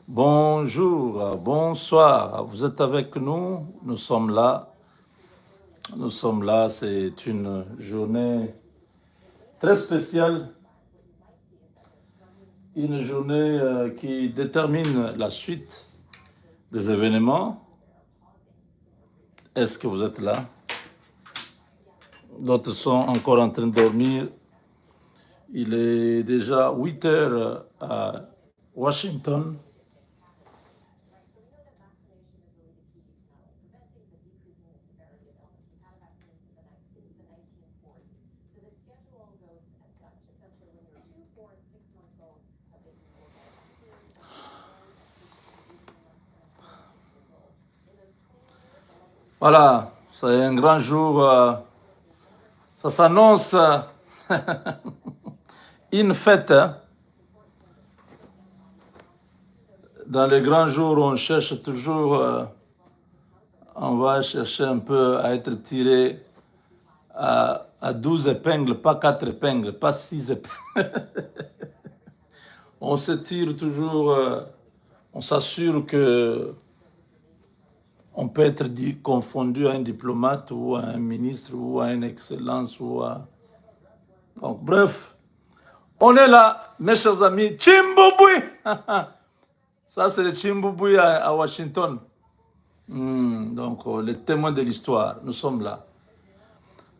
Bonjour, bonsoir, vous êtes avec nous, nous sommes là, c'est une journée très spéciale, une journée qui détermine la suite des événements. Est-ce que vous êtes là? D'autres sont encore en train de dormir. Il est déjà 8 heures à Washington. Voilà, c'est un grand jour. Ça s'annonce une fête. Hein. Dans les grands jours, on cherche toujours, on va chercher un peu à être tiré à 12 épingles, pas 4 épingles, pas 6 épingles. On se tire toujours, on s'assure que on peut être confondu à un diplomate ou à un ministre ou à une excellence ou à... Donc, bref, on est là, mes chers amis. Chimboubouy. Ça, c'est le Chimboubouy à Washington. Donc, les témoins de l'histoire, nous sommes là.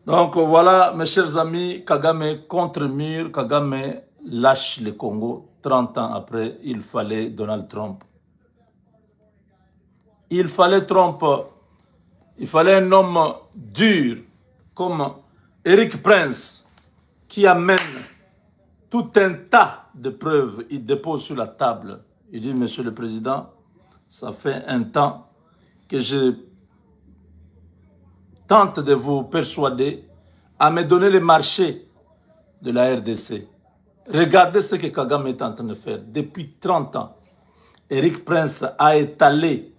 Donc, voilà, mes chers amis, Kagame contre mur, Kagame lâche le Congo. 30 ans après, il fallait Donald Trump. Il fallait Trump, il fallait un homme dur comme Eric Prince qui amène tout un tas de preuves. Il dépose sur la table. Il dit, Monsieur le Président, ça fait un temps que je tente de vous persuader à me donner le marché de la RDC. Regardez ce que Kagame est en train de faire. Depuis 30 ans, Eric Prince a étalé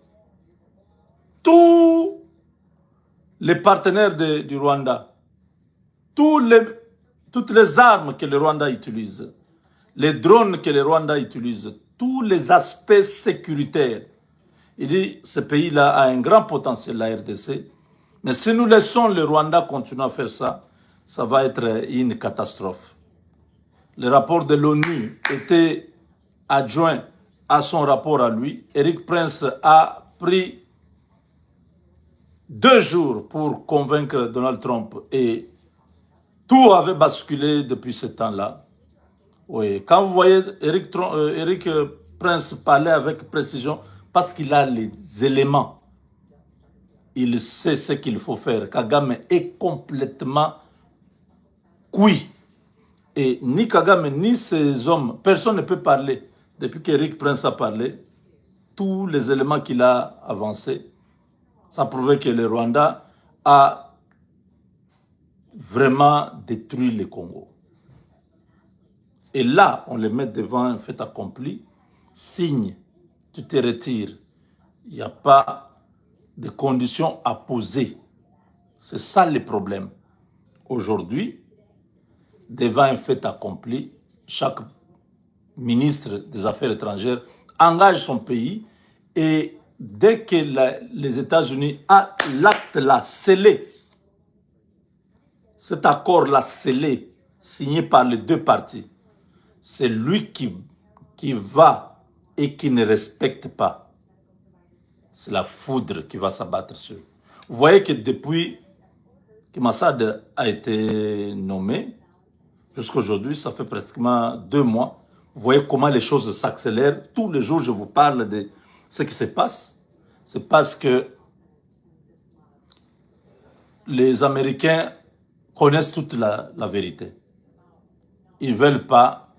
tous les partenaires du Rwanda, toutes les armes que le Rwanda utilise, les drones que le Rwanda utilise, tous les aspects sécuritaires. Il dit, ce pays-là a un grand potentiel, la RDC, mais si nous laissons le Rwanda continuer à faire ça, ça va être une catastrophe. Le rapport de l'ONU était adjoint à son rapport à lui. Eric Prince a pris 2 jours pour convaincre Donald Trump et tout avait basculé depuis ce temps-là. Oui, quand vous voyez Eric Prince parler avec précision, parce qu'il a les éléments, il sait ce qu'il faut faire. Kagame est complètement cuit. Et ni Kagame, ni ses hommes, personne ne peut parler. Depuis qu'Eric Prince a parlé, tous les éléments qu'il a avancés, ça prouvait que le Rwanda a vraiment détruit le Congo. Et là, on les met devant un fait accompli, signe, tu te retires. Il n'y a pas de conditions à poser. C'est ça le problème. Aujourd'hui, devant un fait accompli, chaque ministre des Affaires étrangères engage son pays et dès que les États-Unis ont l'acte là scellé, cet accord-là scellé, signé par les 2 parties, c'est lui qui va et qui ne respecte pas. C'est la foudre qui va s'abattre sur. Vous voyez que depuis que Massad a été nommé, jusqu'à aujourd'hui, ça fait pratiquement 2 mois, vous voyez comment les choses s'accélèrent. Tous les jours, je vous parle de ce qui se passe. C'est parce que les Américains connaissent toute la vérité. Ils ne veulent pas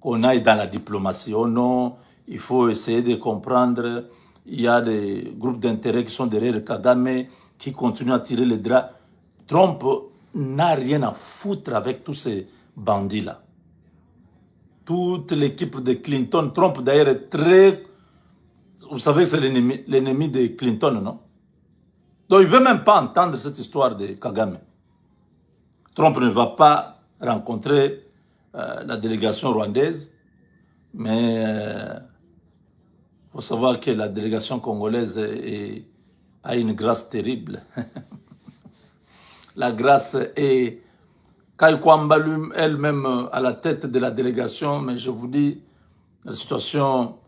qu'on aille dans la diplomatie. Oh non, il faut essayer de comprendre. Il y a des groupes d'intérêt qui sont derrière Kagame, qui continuent à tirer les draps. Trump n'a rien à foutre avec tous ces bandits-là. Toute l'équipe de Clinton, Trump d'ailleurs est très... Vous savez, c'est l'ennemi de Clinton, non? Donc il ne veut même pas entendre cette histoire de Kagame. Trump ne va pas rencontrer la délégation rwandaise, mais faut savoir que la délégation congolaise a une grâce terrible. La grâce est Kai Kwamba elle-même à la tête de la délégation, mais je vous dis, la situation,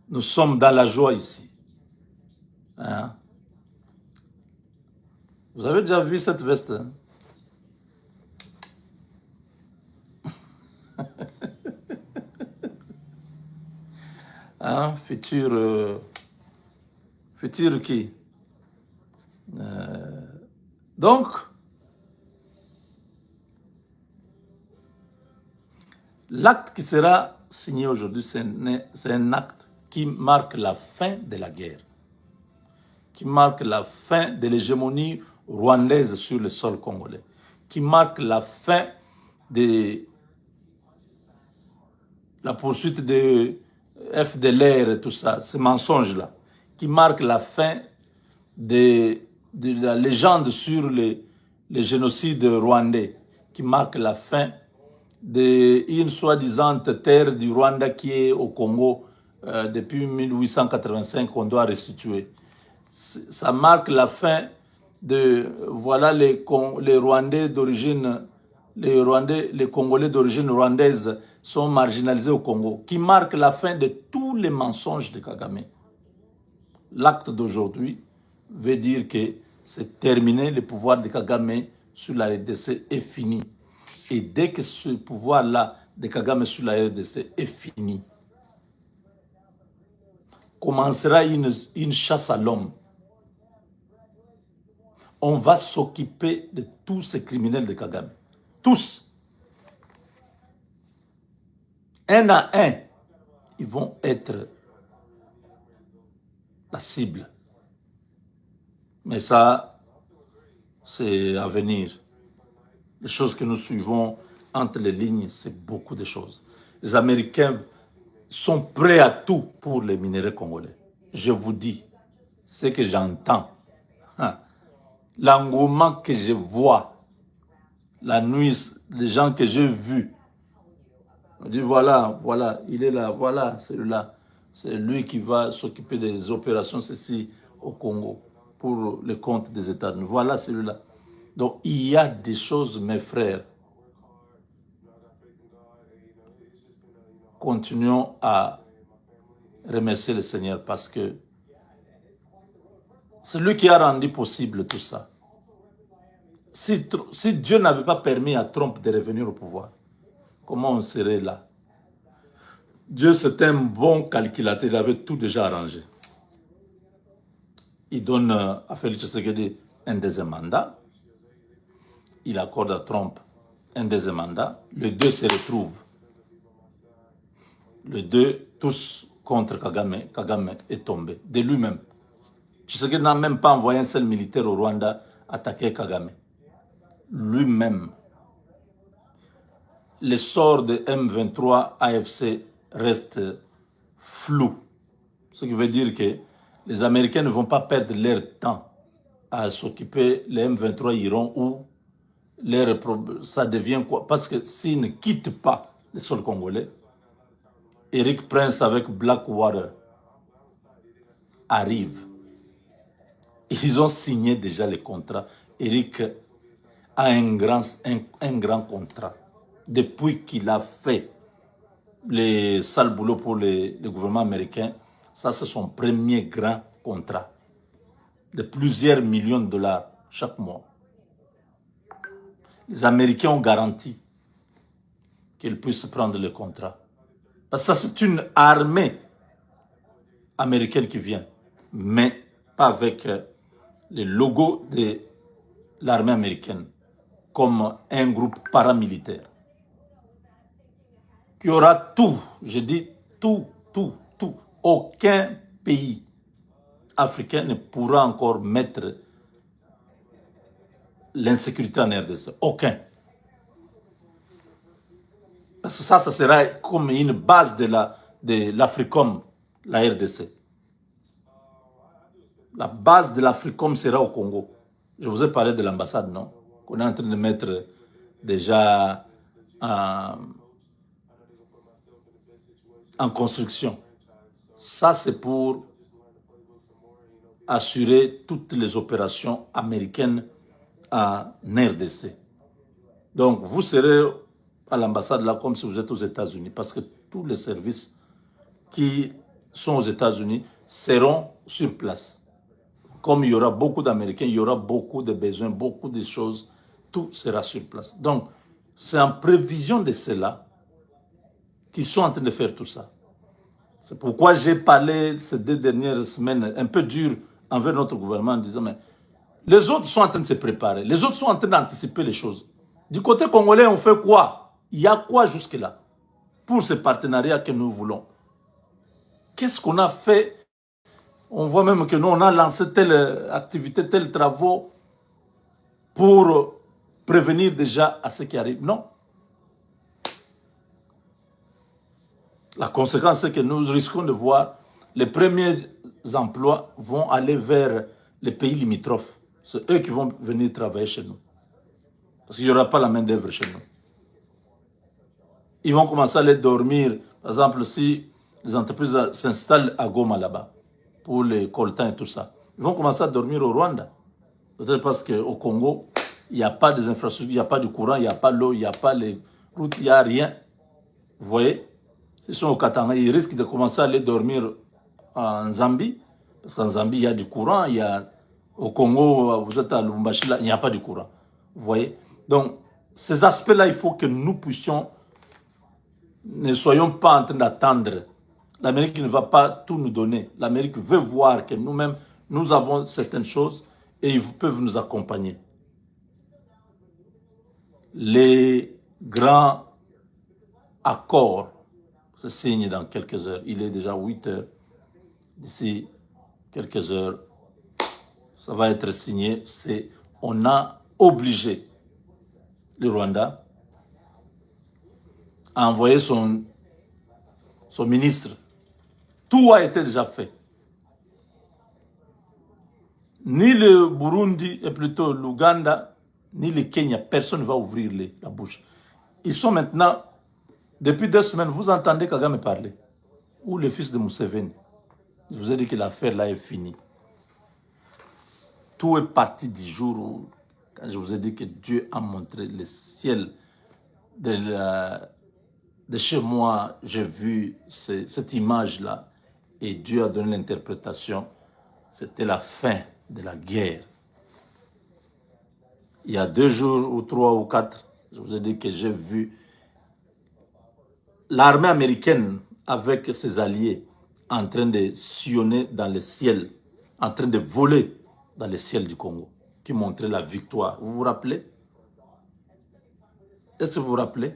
nous sommes dans la joie ici. Hein? Vous avez déjà vu cette veste? Hein? Hein? Futur qui? Donc, l'acte qui sera signé aujourd'hui, c'est un acte qui marque la fin de la guerre, qui marque la fin de l'hégémonie rwandaise sur le sol congolais, qui marque la fin de la poursuite de FDLR et tout ça, ces mensonges-là, qui marque la fin de la légende sur les génocides rwandais, qui marque la fin d'une soi-disant terre du Rwanda qui est au Congo depuis 1885 qu'on doit restituer. Ça marque la fin de, voilà, les Rwandais d'origine, les Congolais d'origine rwandaise sont marginalisés au Congo, qui marque la fin de tous les mensonges de Kagame. L'acte d'aujourd'hui veut dire que c'est terminé, le pouvoir de Kagame sur la RDC est fini. Et dès que ce pouvoir-là de Kagame sur la RDC est fini, commencera une chasse à l'homme. On va s'occuper de tous ces criminels de Kagame. Tous. Un à un, ils vont être la cible. Mais ça, c'est à venir. Les choses que nous suivons entre les lignes, c'est beaucoup de choses. Les Américains sont prêts à tout pour les minéraux congolais. Je vous dis, ce que j'entends, l'engouement que je vois, la nuit, les gens que j'ai vus, on dit voilà, il est là, voilà, celui-là. C'est lui qui va s'occuper des opérations ceci au Congo pour le compte des États-Unis. Voilà celui-là. Donc il y a des choses, mes frères. Continuons à remercier le Seigneur parce que c'est lui qui a rendu possible tout ça. Si Dieu n'avait pas permis à Trump de revenir au pouvoir, comment on serait là? Dieu, c'est un bon calculateur, il avait tout déjà arrangé. Il donne à Félix Tshisekedi un deuxième mandat. Il accorde à Trump un deuxième mandat. Les deux se retrouvent. Les deux, tous contre Kagame. Kagame est tombé de lui-même. Tshisekedi n'a même pas envoyé un seul militaire au Rwanda attaquer Kagame. Lui-même. Le sort de M23 AFC reste flou. Ce qui veut dire que les Américains ne vont pas perdre leur temps à s'occuper. Les M23 iront où ça devient quoi? Parce que s'ils ne quittent pas le sol congolais, Eric Prince avec Blackwater arrive. Ils ont signé déjà les contrats. Eric a un grand contrat. Depuis qu'il a fait les sales boulots pour le gouvernement américain, ça c'est son premier grand contrat de plusieurs millions de dollars chaque mois. Les Américains ont garanti qu'ils puissent prendre le contrat. Parce que ça c'est une armée américaine qui vient, mais pas avec le logo de l'armée américaine, comme un groupe paramilitaire. Qui aura tout, je dis tout. Aucun pays africain ne pourra encore mettre l'insécurité en RDC. Aucun. Parce que ça sera comme une base de l'Africom, la RDC. La base de l'Africom sera au Congo. Je vous ai parlé de l'ambassade, non? Qu'on est en train de mettre déjà en construction. Ça, c'est pour assurer toutes les opérations américaines en RDC. Donc, vous serez à l'ambassade là comme si vous êtes aux États-Unis, parce que tous les services qui sont aux États-Unis seront sur place. Comme il y aura beaucoup d'Américains, il y aura beaucoup de besoins, beaucoup de choses, tout sera sur place. Donc, c'est en prévision de cela qu'ils sont en train de faire tout ça. C'est pourquoi j'ai parlé ces 2 dernières semaines un peu dur envers notre gouvernement en disant, mais les autres sont en train de se préparer, les autres sont en train d'anticiper les choses. Du côté congolais, on fait quoi? Il y a quoi jusque-là pour ce partenariat que nous voulons? Qu'est-ce qu'on a fait? On voit même que nous, on a lancé telle activité, tels travaux pour prévenir déjà à ce qui arrive. Non. La conséquence, c'est que nous risquons de voir les premiers emplois vont aller vers les pays limitrophes. C'est eux qui vont venir travailler chez nous. Parce qu'il n'y aura pas la main-d'œuvre chez nous. Ils vont commencer à aller dormir. Par exemple, si les entreprises s'installent à Goma là-bas, pour les coltans et tout ça, ils vont commencer à dormir au Rwanda. Peut-être parce qu'au Congo, il n'y a pas des infrastructures, il n'y a pas de courant, il n'y a pas l'eau, il n'y a pas les routes, il n'y a rien. Vous voyez? S'ils sont au Katanga, ils risquent de commencer à aller dormir en Zambie. Parce qu'en Zambie, il y a du courant. Il y a, au Congo, vous êtes à Lubumbashi, là, il n'y a pas de courant. Vous voyez? Donc, ces aspects-là, il faut que nous puissions, ne soyons pas en train d'attendre. L'Amérique ne va pas tout nous donner. L'Amérique veut voir que nous-mêmes, nous avons certaines choses et ils peuvent nous accompagner. Les grands accords se signent dans quelques heures. Il est déjà 8 heures. D'ici quelques heures, ça va être signé. On a obligé le Rwanda à envoyer son ministre. Tout a été déjà fait. Ni le Burundi, et plutôt l'Ouganda, ni le Kenya, personne ne va ouvrir la bouche. Ils sont maintenant, depuis 2 semaines, vous entendez Kagame parler, ou le fils de Museveni. Je vous ai dit que l'affaire là est finie. Tout est parti du jour où, quand je vous ai dit que Dieu a montré le ciel de chez moi, j'ai vu cette image-là, et Dieu a donné l'interprétation. C'était la fin de la guerre. Il y a 2 jours ou 3 ou 4, je vous ai dit que j'ai vu l'armée américaine avec ses alliés en train de sillonner dans le ciel, en train de voler dans le ciel du Congo, qui montrait la victoire. Vous vous rappelez? Est-ce que vous vous rappelez?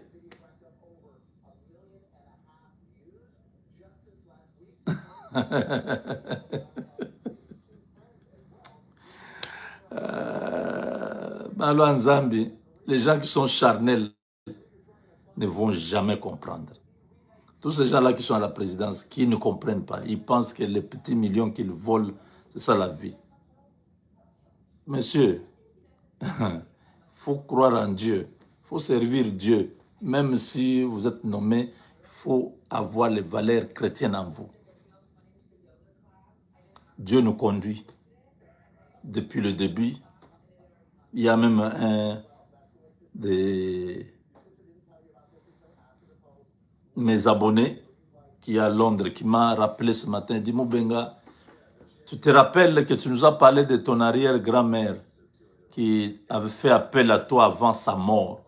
En Zambie, les gens qui sont charnels ne vont jamais comprendre. Tous ces gens-là qui sont à la présidence, qui ne comprennent pas, ils pensent que les petits millions qu'ils volent, c'est ça la vie. Monsieur, il faut croire en Dieu, il faut servir Dieu. Même si vous êtes nommé, il faut avoir les valeurs chrétiennes en vous. Dieu nous conduit depuis le début. Il y a même un de mes abonnés qui est à Londres qui m'a rappelé ce matin. Il dit, Moubenga, tu te rappelles que tu nous as parlé de ton arrière-grand-mère qui avait fait appel à toi avant sa mort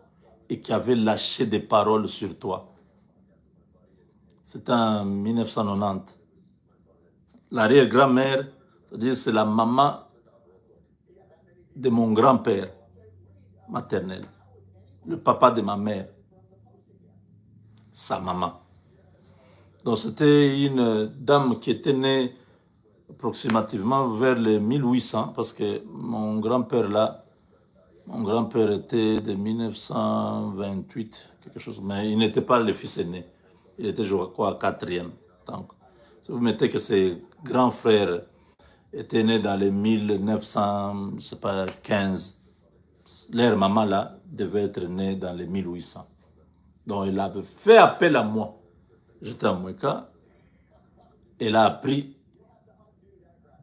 et qui avait lâché des paroles sur toi. C'était en 1990. L'arrière-grand-mère, c'est-à-dire c'est la maman de mon grand-père maternel, le papa de ma mère, sa maman. Donc c'était une dame qui était née approximativement vers les 1800, parce que mon grand-père là, mon grand-père était de 1928, quelque chose, mais il n'était pas le fils aîné. Il était, je crois, 4e. Donc, si vous mettez que ses grands frères étaient nés dans les 1915, leur maman là devait être née dans les 1800. Donc, il avait fait appel à moi J'étais à Moueka. Elle a appris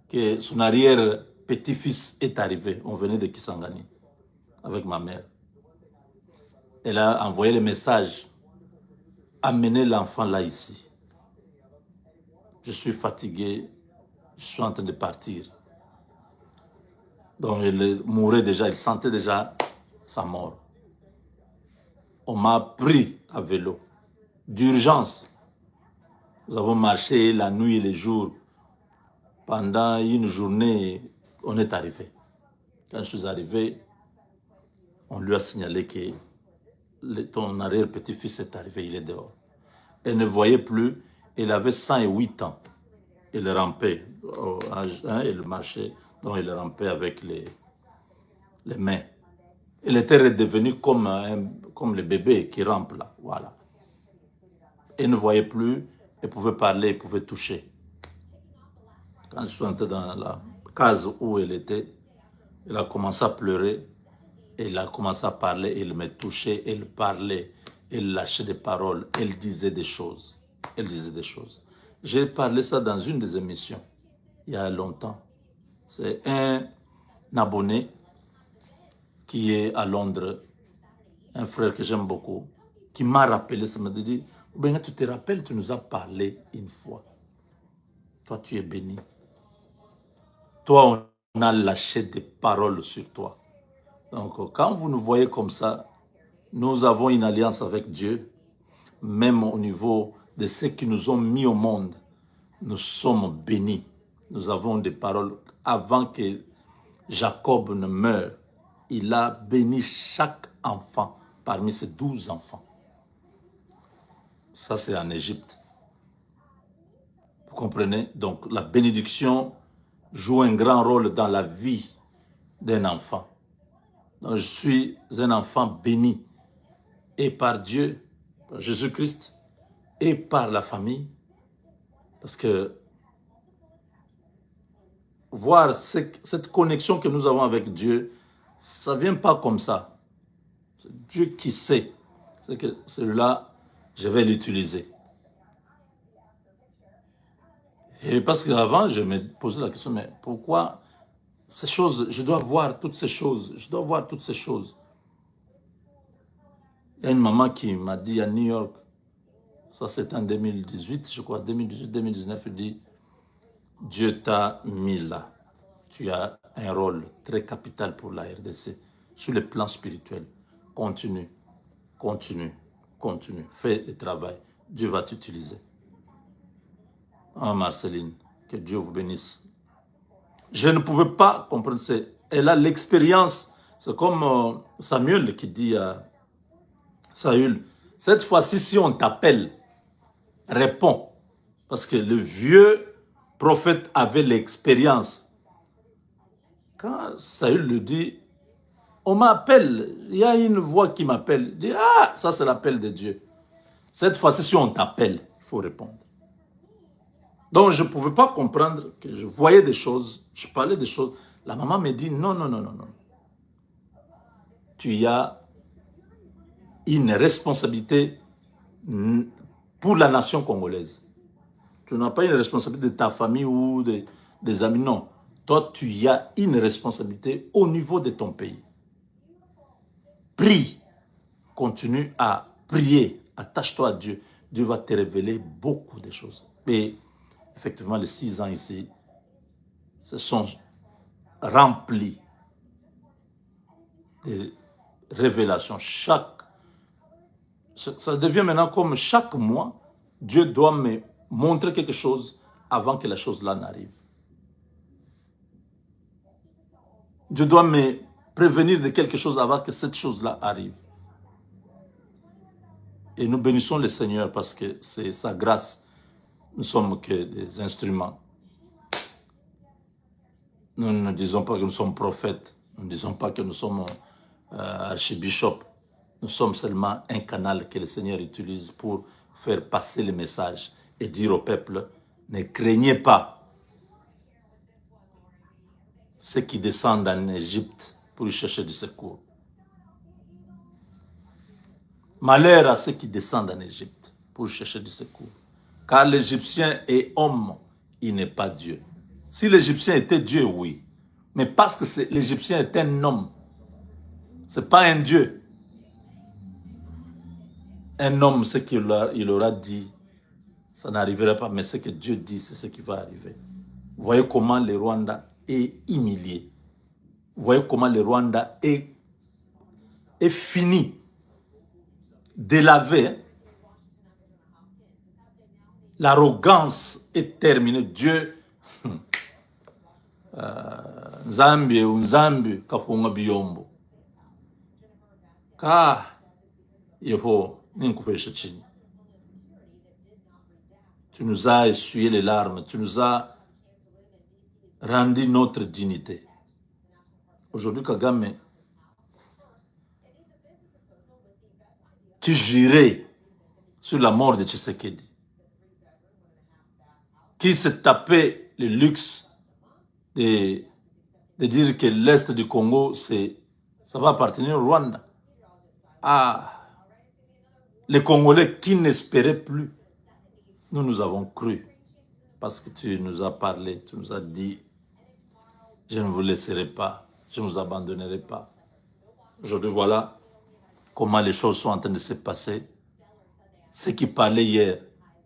que son arrière-petit-fils est arrivé. On venait de Kisangani avec ma mère. Elle a envoyé le message. Amenez l'enfant là ici. Je suis fatigué. Je suis en train de partir. Donc elle mourait déjà. Elle sentait déjà sa mort. On m'a pris à vélo. D'urgence. Nous avons marché la nuit et les jours. Pendant une journée, on est arrivé. Quand je suis arrivé, on lui a signalé que ton arrière-petit-fils est arrivé, il est dehors. Elle ne voyait plus, elle avait 108 ans. Elle rampait, elle marchait, donc elle rampait avec les mains. Elle était redevenue comme le bébé qui rampe là, voilà. Elle ne voyait plus, elle pouvait parler, elle pouvait toucher. Quand je suis entré dans la case où elle était, elle a commencé à pleurer, elle a commencé à parler, elle me touchait, elle parlait, elle lâchait des paroles, elle disait des choses. Elle disait des choses. J'ai parlé ça dans une des émissions, il y a longtemps. C'est un abonné qui est à Londres, un frère que j'aime beaucoup, qui m'a rappelé, ça m'a dit, ben, tu te rappelles, tu nous as parlé une fois. Toi, tu es béni. Toi, on a lâché des paroles sur toi. Donc, quand vous nous voyez comme ça, nous avons une alliance avec Dieu, même au niveau de ceux qui nous ont mis au monde. Nous sommes bénis. Nous avons des paroles. Avant que Jacob ne meure, il a béni chaque enfant parmi ses 12 enfants. Ça, c'est en Égypte. Vous comprenez? Donc, la bénédiction joue un grand rôle dans la vie d'un enfant. Donc, je suis un enfant béni. Et par Dieu, par Jésus-Christ, et par la famille. Parce que voir cette connexion que nous avons avec Dieu, ça ne vient pas comme ça. C'est Dieu qui sait. C'est que celui-là, je vais l'utiliser. Et parce qu'avant, je me posais la question, mais pourquoi ces choses, je dois voir toutes ces choses, je dois voir toutes ces choses. Il y a une maman qui m'a dit à New York, ça c'était en 2018, je crois, 2018-2019, elle dit, Dieu t'a mis là. Tu as un rôle très capital pour la RDC sur le plan spirituel. Continue, continue, continue. Fais le travail. Dieu va t'utiliser. Ah, Marceline, que Dieu vous bénisse. Je ne pouvais pas comprendre. Elle a l'expérience. C'est comme Samuel qui dit à Saül, cette fois-ci, si on t'appelle, réponds. Parce que le vieux prophète avait l'expérience. Quand Saül le dit, on m'appelle, il y a une voix qui m'appelle. Il dit, ah, ça c'est l'appel de Dieu. Cette fois-ci, si on t'appelle, il faut répondre. Donc, je ne pouvais pas comprendre que je voyais des choses, je parlais des choses. La maman me dit, non, non, non, non, non. Tu as une responsabilité pour la nation congolaise. Tu n'as pas une responsabilité de ta famille ou des amis, non. Toi, tu as une responsabilité au niveau de ton pays. Prie, continue à prier, attache-toi à Dieu. Dieu va te révéler beaucoup de choses. Et effectivement, les 6 ans ici se sont remplis de révélations. Ça devient maintenant comme chaque mois, Dieu doit me montrer quelque chose avant que la chose-là n'arrive. Dieu doit me prévenir de quelque chose avant que cette chose-là arrive. Et nous bénissons le Seigneur parce que c'est sa grâce. Nous ne sommes que des instruments. Nous ne disons pas que nous sommes prophètes. Nous ne disons pas que nous sommes archibishops. Nous sommes seulement un canal que le Seigneur utilise pour faire passer le message et dire au peuple, ne craignez pas ceux qui descendent en Égypte pour y chercher du secours. Malheur à ceux qui descendent en Égypte pour chercher du secours. Car l'Égyptien est homme, il n'est pas Dieu. Si l'Égyptien était Dieu, oui. Mais parce que l'Égyptien est un homme, ce n'est pas un Dieu. Un homme, ce qu'il aura dit, ça n'arriverait pas, mais ce que Dieu dit, c'est ce qui va arriver. Vous voyez comment le Rwanda est humilié. Vous voyez comment le Rwanda est fini, délavé. L'arrogance est terminée. Dieu, Nzambi, Nzambi, kapunga biyombo. Yeho, ninkupesha chini. Tu nous as essuyé les larmes, tu nous as rendu notre dignité. Aujourd'hui, Kagame, qui jurait sur la mort de Tshisekedi, qui se tapait le luxe de dire que l'Est du Congo, ça va appartenir au Rwanda. Les Congolais qui n'espéraient plus, nous avons cru. Parce que tu nous as parlé, tu nous as dit, je ne vous laisserai pas, je ne vous abandonnerai pas. Aujourd'hui, voilà comment les choses sont en train de se passer. Ceux qui parlaient hier,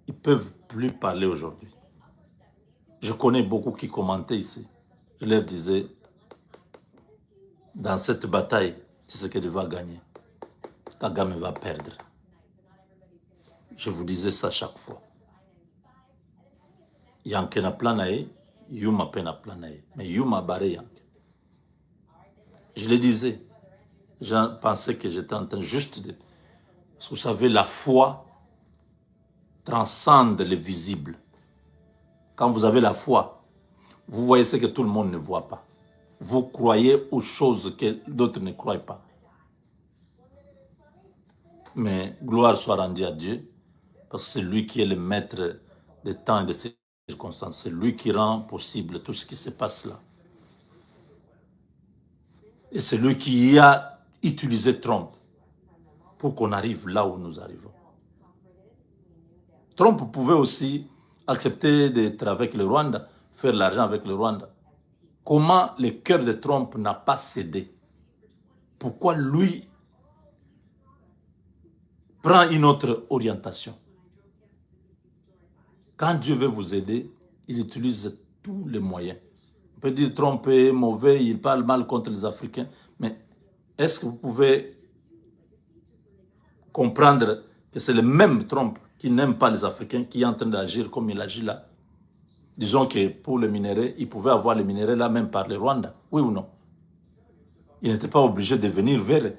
ils ne peuvent plus parler aujourd'hui. Je connais beaucoup qui commentaient ici. Je leur disais, dans cette bataille, Tshisekedi va gagner. Kagame va perdre. Je vous disais ça chaque fois. Yanke na planae, Yuma pena planae. Mais Yuma barré Yanke. Je le disais. Je pensais que j'étais en train juste de... Parce que vous savez, la foi transcende le visible. Quand vous avez la foi, vous voyez ce que tout le monde ne voit pas. Vous croyez aux choses que d'autres ne croient pas. Mais gloire soit rendue à Dieu, parce que c'est lui qui est le maître des temps et des circonstances. C'est lui qui rend possible tout ce qui se passe là. Et c'est lui qui a utilisé Trump pour qu'on arrive là où nous arrivons. Trump pouvait aussi accepter d'être avec le Rwanda, faire l'argent avec le Rwanda. Comment le cœur de Trump n'a pas cédé? Pourquoi lui prend une autre orientation? Quand Dieu veut vous aider, il utilise tous les moyens. On peut dire Trump est mauvais, il parle mal contre les Africains, mais est-ce que vous pouvez comprendre que c'est le même Trump qui n'aime pas les Africains qui est en train d'agir comme il agit là? Disons que pour le minerai, il pouvait avoir le minerai là même par le Rwanda, oui ou non? Il n'était pas obligé de venir vers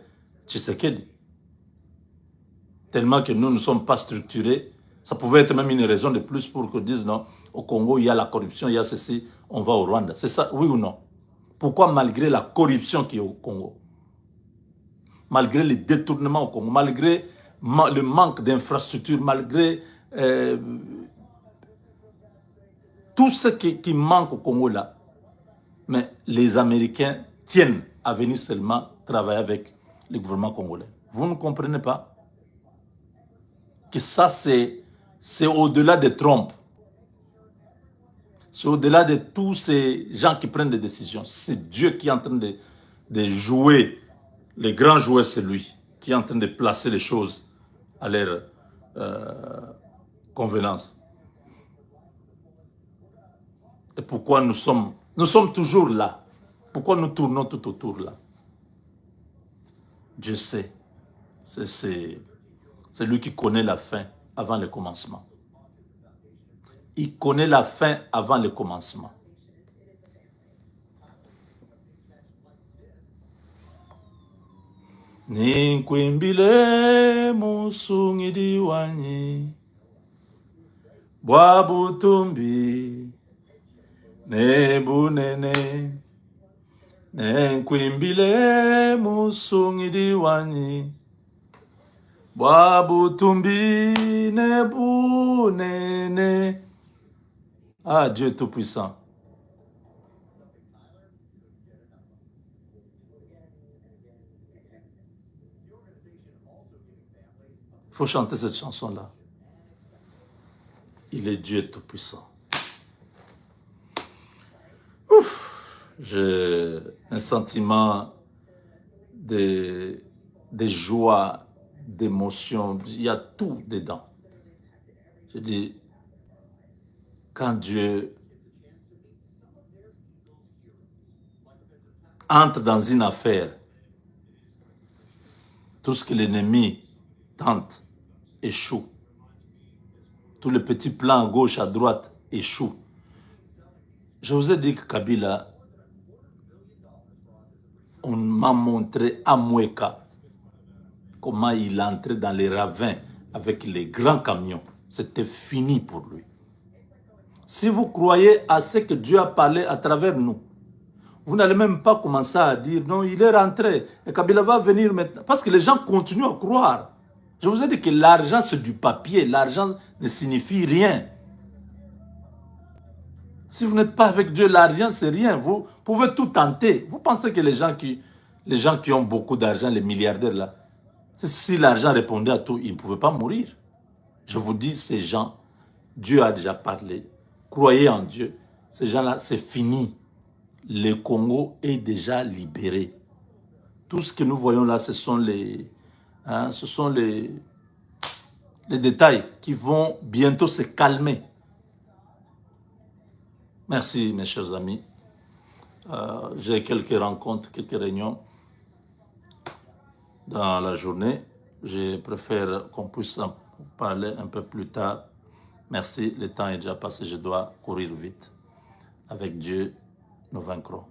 Tshisekedi. Tellement que nous ne sommes pas structurés. Ça pouvait être même une raison de plus pour qu'on dise non, au Congo, il y a la corruption, il y a ceci, on va au Rwanda. C'est ça, oui ou non? Pourquoi malgré la corruption qui est au Congo, malgré les détournements au Congo, malgré le manque d'infrastructures, malgré tout ce qui manque au Congo là, mais les Américains tiennent à venir seulement travailler avec le gouvernement congolais. Vous ne comprenez pas que ça, c'est au-delà de Trump. C'est au-delà de tous ces gens qui prennent des décisions. C'est Dieu qui est en train de jouer. Le grand joueur, c'est lui, qui est en train de placer les choses à leur convenance. Et pourquoi nous sommes toujours là? Pourquoi nous tournons tout autour là? Dieu sait. C'est lui qui connaît la fin avant le commencement. Il connaît la fin avant le commencement. Ninkwimbile musungi wanyi Bwabutumbi nebunene Ninkwimbile musungi wanyi Bwabutumbi nebunene. Ah, Dieu Tout-Puissant. Il faut chanter cette chanson-là. Il est Dieu Tout-Puissant. Ouf, j'ai un sentiment de joie, d'émotion. Il y a tout dedans. Je dis, quand Dieu entre dans une affaire, tout ce que l'ennemi tente échoue. Tous les petits plans à gauche, à droite échouent. Je vous ai dit que Kabila, on m'a montré à Moueka comment il entrait dans les ravins avec les grands camions. C'était fini pour lui. Si vous croyez à ce que Dieu a parlé à travers nous, vous n'allez même pas commencer à dire non, il est rentré et Kabila va venir maintenant. Parce que les gens continuent à croire. Je vous ai dit que l'argent, c'est du papier. L'argent ne signifie rien. Si vous n'êtes pas avec Dieu, l'argent, c'est rien. Vous pouvez tout tenter. Vous pensez que les gens qui ont beaucoup d'argent, les milliardaires là, si l'argent répondait à tout, ils ne pouvaient pas mourir. Je vous dis, ces gens, Dieu a déjà parlé. Croyez en Dieu. Ces gens-là, c'est fini. Le Congo est déjà libéré. Tout ce que nous voyons là, ce sont les détails qui vont bientôt se calmer. Merci, mes chers amis. J'ai quelques rencontres, quelques réunions dans la journée. Je préfère qu'on puisse en parler un peu plus tard. Merci, le temps est déjà passé, je dois courir vite. Avec Dieu, nous vaincrons.